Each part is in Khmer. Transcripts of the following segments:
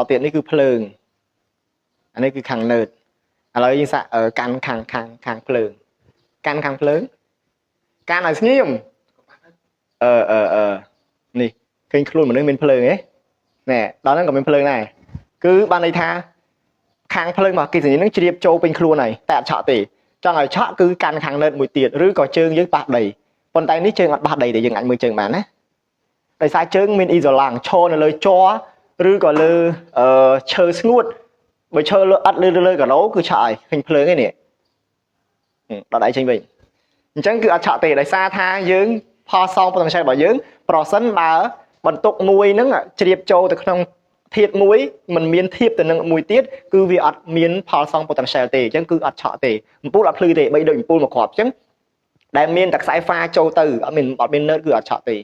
tiền này cứ phơi anh ấy cứ khang nợ à lời như sao ở can khang phơi can khang phơi can là nghiêm nè kinh luôn mà nên phơi ấy nè đó nó còn mình phơi này cứ ban đây tha khang phơi mà cái gì nó chỉ điệp châu bên luôn này tại chợ tỷ cho người chợ cứ can khang nợ mùi tiền rưỡi có chương với bạc đầy còn tay ní chơi ngọt bạc đầy để dừng ảnh mười trường mà nè tại sao chương mình y rồi làng cho nó lời cho rưỡi có lơ chơi snuốt bởi chơi lơ ắt lơ cả đấu cứ chạy hình phơi cái này đó đại chính mình chẳng cứ chợ tỷ đại xa tha dưỡng pho xong phần xe bảo dưỡng process mà bận tục mùi nứng chỉ điệp châu từ trong thiệt muối mình miên thiệp từ nâng mùi tiết cứ vì ắt miên pho xong phần xe tỷ chẳng cứ ắt chợ tỷ một phút ắt lư tỷ bây đừng phun một hộp chứ đại miên đặc sải pha châu từ ở mình bọn bên nơi cứ ắt chợ tỷ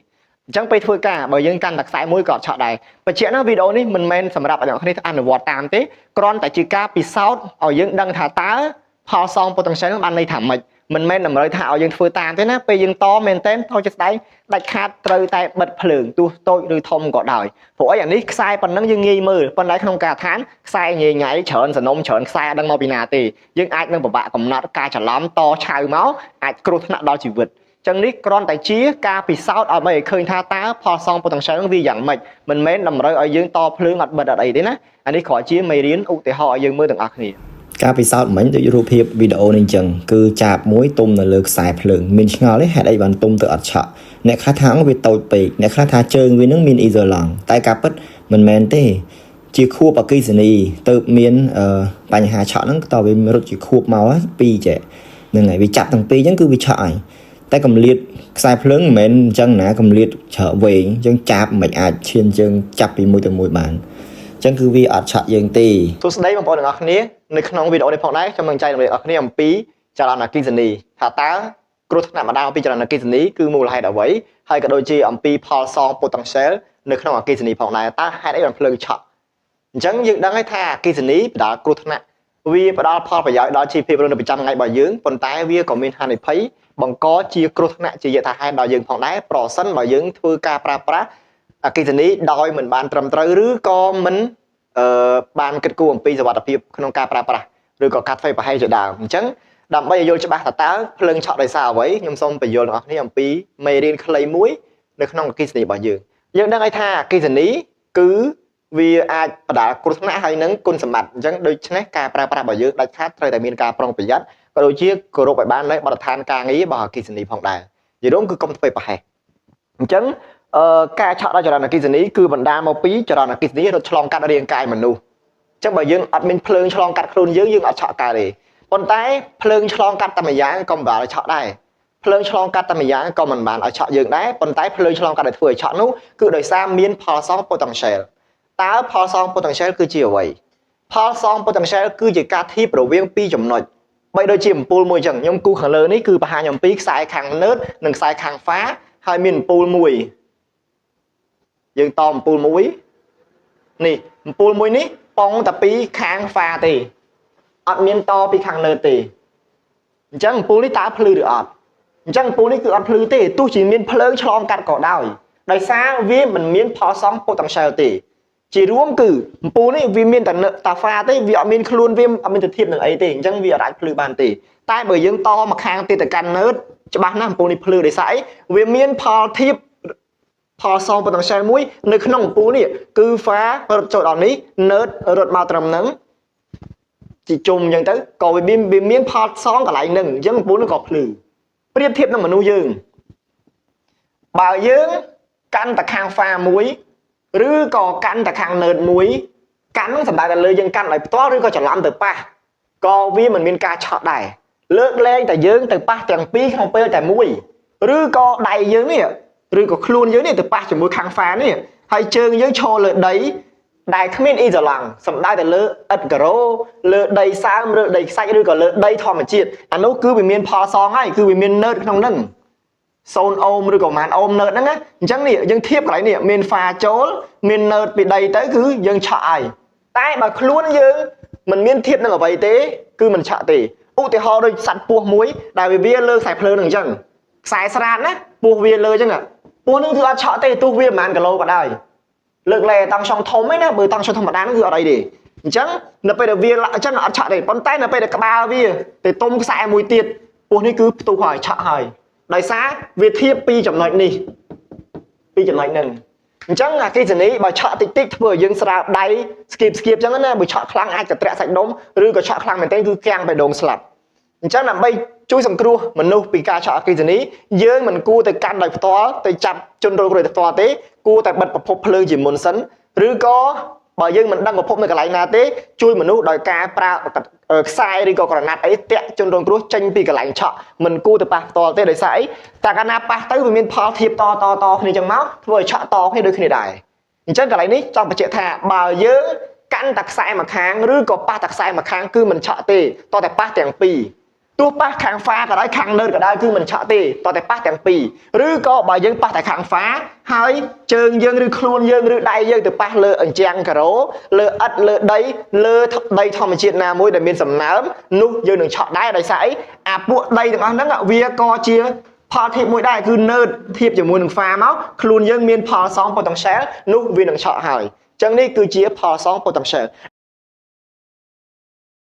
chẳng phải thôi cả bởi những căn đặc sải muối cọt chợ này và chuyện nó video này mình men sầm đạp ở những cái ăn vọt tam thế còn tại chỉ ca pi sau ở những đăng thả tá pho xong phần xe nó ăn này thảm mạch mình men làm rồi thảo dân phơi tàn thế na bây dân to men tên thôi chứ đấy đại khát trời tay bật phượng tôi rồi thông gọt đời phổiอย่างนี้sai phần năng dân nghi mơ phần đấy không cả tháng sai nhảy nhảy chởn sần nôm chởn sai đang mau bị nà tì dân ai đang bảo bạ cầm nát ca chả lắm to chai máu ai cột nát đó chỉ vượt chẳng ní con tại chí ca bị sao ở mấy khơi tha tá pho xong phần sáng vi dạng mạch mình men làm rồi ở dân to phượng ngặt bật ở đây thế na anh ấy khỏi chí mày đến ụ thì họ dân mơ từng ác nàyការពិសោធន៍មិញដូចរូបភាពវីដេអូនេះអញ្ចឹងគឺចាប់មួយទុំនៅលើខ្សែភ្លើងមានឆ្ងល់ទេហេតុអីបានទុំទៅអត់ឆក់អ្នកខ្លះថាវាតូចពេកអ្នកខ្លះថាជើងវានឹងមានអ៊ីសូឡង់តែការពិតមិនមែនទេជាខួបអគ្គិសនីទៅមានបញ្ហាឆក់ហ្នឹងតើវារត់ជាខួបមកពីរចេះហ្នឹងហើយវាចាប់ទាំងពីរអញ្ចឹងគឺវាឆក់ហើយតែកម្លៀតខ្សែភ្លើងមិនមែនអញ្ចឹងណាកម្លៀតច្រវែងអញ្ចឹងចាប់មិនអាចឈានជើងចាប់ពីមួយទៅមួយបានចឹងគឺវាអត់ឆក់យើងទេសួស្តីបងប្អូនទាំងអស់គ្នានៅក្នុងវីដេអូនេះផងដែរខ្ញុំនឹងចែករំលែកអស់គ្នាអំពីចលនាអគ្គិសនីថាតើគ្រោះថ្នាក់ម្ដងអំពីចលនាអគ្គិសនីគឺមូលហេតុអ្វីហើយក៏ដូចជាអំពីផលសង potential នៅក្នុងអគ្គិសនីផងដែរតើហេតុអីបានភ្លើងឆក់អញ្ចឹងយើងដឹងហើយថាអគ្គិសនីផ្ដល់គ្រោះថ្នាក់វាផ្ដល់ផលប្រយោជន៍ដល់ជីវភាពរស់នៅប្រចាំថ្ងៃរបស់យើងប៉ុន្តែវាក៏មានហានិភ័យបង្កជាគ្រោះថ្នាក់ជាយថាហេតុដល់យើងផងដែរប្រសិនបើយើងធ្វើការប្រើប្រាស់អគ្គិសនីដោយមិនបានត្រឹមត្រូវឬក៏មិនបានគិតគូរអំពីសុវត្ថិភាពក្នុងការប្រើប្រាស់ឬក៏ការធ្វើប្រហែលជាដើមអញ្ចឹងដើម្បីឲ្យយល់ច្បាស់ថាតើភ្លើងឆក់ដោយសារអ្វីខ្ញុំសូមបញ្យល់ដល់អ្នកអំពីមេរៀនខ្លីមួយនៅក្នុងអគ្គិសនីរបស់យើងដឹងហើយថាអគ្គិសនីគឺវាអាចបណ្ដាលគ្រោះថ្នាក់ហើយនឹងគុណសម្បត្តិអញ្ចឹងដូច្នេះការប្រើប្រាស់របស់យើងដាច់ខាតត្រូវតែមានការប្រុងប្រយ័ត្នក៏ដូចជាគោរពឲ្យបាននៅបទដ្ឋានការងាររបស់អគ្គិសនីផងដែរនិយាយរួមគឺកុំធ្វើប្រហែលអញ្ចឹងការឆក់ដោយចរន្តអគ្គិសនីគឺបណ្ដាលមកពីចរន្តអគ្គិសនីរត់ឆ្លងកាត់រាងកាយមនុស្សអញ្ចឹងបើយើងអត់មានភ្លើងឆ្លងកាត់ខ្លួនយើងអត់ឆក់កើតទេប៉ុន្តែភ្លើងឆ្លងកាត់តែម្យ៉ាងក៏មិនបានឲ្យឆក់ដែរភ្លើងឆ្លងកាត់តែម្យ៉ាងក៏មិនបានឲ្យឆក់យើងដែរប៉ុន្តែភ្លើងឆ្លងកាត់ឲ្យធ្វើឲ្យឆក់នោះគឺដោយសារមានផលសង potential តើផលសង potential គឺជាអ្វីផលសង potential គឺជាការធៀបរវាងពីរចំណុចបីដូចជាអំពូលមួយអញ្ចឹងខ្ញុំគូខាងលើនេះគឺបង្ហាញអំពីខ្សែខាង node និងខ្សែខាង pha ហើយមានអំពូលមួយយើងតអំពូលមួយនេះអំពូលមួយនេះប៉ងតែពីខាង pha ទេអត់មានតពីខាង node ទេអញ្ចឹងអំពូលនេះតើភ្លឺឬអត់អញ្ចឹងអំពូលនេះគឺអត់ភ្លឺទេទោះជាមានភ្លើងឆ្លងកាត់ក៏ដោយដោយសារវាមិនមានផលសង potential ទេជារួមគឺអំពូលនេះវាមានតែ pha ទេវាអត់មានខ្លួនវាអត់មានទៅធៀបនឹងអីទេអញ្ចឹងវាអាចភ្លឺបានទេតែបើយើងតមកខាងទៀតទៅកាន់ node ច្បាស់ណាស់អំពូលនេះភ្លឺដោយសារអីវាមានផលធៀបផលសង potential មួយនៅក្នុងអំពូលនេះគឺ pha រត់ចូលដល់នេះ node រត់មកត្រឹមហ្នឹងជាជុំអញ្ចឹងទៅក៏វាមានផលសងកន្លែងហ្នឹងអញ្ចឹងអំពូលនេះក៏ភ្លឺប្រៀបធៀបនឹងមនុស្សយើងបើយើងកាន់តែខាង pha មួយឬក៏កាន់តែខាង node មួយកាន់ហ្នឹងសម្ដៅតែលើយើងកាន់ឲ្យផ្ទាល់ឬក៏ច្រឡំទៅប៉ះក៏វាមិនមានការឆក់ដែរលើកលែងតែយើងទៅប៉ះទាំងពីរក្នុងពេលតែមួយឬក៏ដៃយើងនេះឬក៏ខ្លួនយើងនេះទៅប៉ះជាមួយខាង pha នេះហើយជើងយើងឈរលើដីដែលគ្មានអ៊ីសូឡង់សំដៅទៅលើឥដ្ឋការ៉ូលើដីសើមឬដីខ្សាច់ឬក៏លើដីធម្មជាតិអានោះគឺវាមានផលសងហើយគឺវាមាន node ក្នុងហ្នឹង0 អូមឬក៏ប៉ុន្មានអូម node ហ្នឹងណាអញ្ចឹងនេះយើងធៀបកន្លែងនេះមាន pha ចូលមាន node ពីដីទៅគឺយើងឆក់ហើយតែបើខ្លួនយើងមិនមានធៀបនឹងអ្វីទេគឺមិនឆក់ទេឧទាហរណ៍ដូចសត្វពស់មួយដែលវាលើខ្សែភ្លើងហ្នឹងអញ្ចឹងខ្សែស្រាតណាពស់វាលើអញ្ចឹងពស់នឹងគឺអត់ឆក់ទេទោះវាប្រហែលគីឡូក៏ដោយ លើកលែតាំងចង់ធំឯណាបើតាំងចង់ធម្មតានោះគឺអត់អីទេអញ្ចឹងនៅពេលដែលវាអញ្ចឹងអត់ឆក់ទេប៉ុន្តែនៅពេលដែលក្បាលវាទៅទុំខ្សែមួយទៀតពោះនេះគឺផ្ទុះហើយឆក់ហើយដោយសារវាធៀបពីចំណុចនេះពីចំណុចហ្នឹងអញ្ចឹងអាគិសនីបើឆក់តិចតិចធ្វើឲ្យយើងស្រាលដៃស្គៀបអញ្ចឹងណាបើឆក់ខ្លាំងអាចកត្រាក់សាច់ដុំឬក៏ឆក់ខ្លាំងមែនទែនគឺគាំងបេះដូងស្លាប់អញ្ចឹងដើម្បីជួយសង្គ្រោះមនុស្សពីការឆក់អគ្គិសនីយើងមិនគួរទៅកាន់ដោយផ្ទាល់ទៅចាប់ជនរងគ្រោះផ្ទាល់ទេគួរតែបិទប្រភពភ្លើងជាមុនសិនឬក៏បើយើងមិនដឹងប្រភពនៅកន្លែងណាទេជួយមនុស្សដោយការប្រើខ្សែឬក៏ក្រណាត់អីតាក់ជនរងគ្រោះចេញពីកន្លែងឆក់មិនគួរទៅប៉ះផ្ទាល់ទេដោយសារអីតែកាលណាប៉ះទៅវាមានផលធៀបតគ្នាចឹងមកធ្វើឲ្យឆក់តគ្នាដូចគ្នាដែរអញ្ចឹងកន្លែងនេះចង់បញ្ជាក់ថាបើយើងកាន់តែខ្សែមួយខាងឬក៏ប៉ះតែខ្សែមួយខាងគឺមិនឆក់ទេតតែប៉ះទាំងពីរទោះប៉ះខាងហ្វាក៏ដោយខាងលើក៏ដោយគឺមិនឆក់ទេតតែប៉ះទាំងពីរឬក៏បើយើងប៉ះតែខាងហ្វាហើយជើងយើងឬខ្លួនយើងឬដៃយើងទៅប៉ះលើអញ្ចាំងការ៉ូលើឥដ្ឋលើដីលើដីធម្មជាតិណាមួយដែលមានសំណើមនោះយើងនឹងឆក់ដែរដោយសារអីអាពួកដីទាំងអស់ហ្នឹងវាក៏ជាផលធៀបមួយដែរគឺណឺតធៀបជាមួយនឹងហ្វាមកខ្លួនយើងមានផលសង potential នោះវានឹងឆក់ហើយអញ្ចឹងនេះគឺជាផលសង potential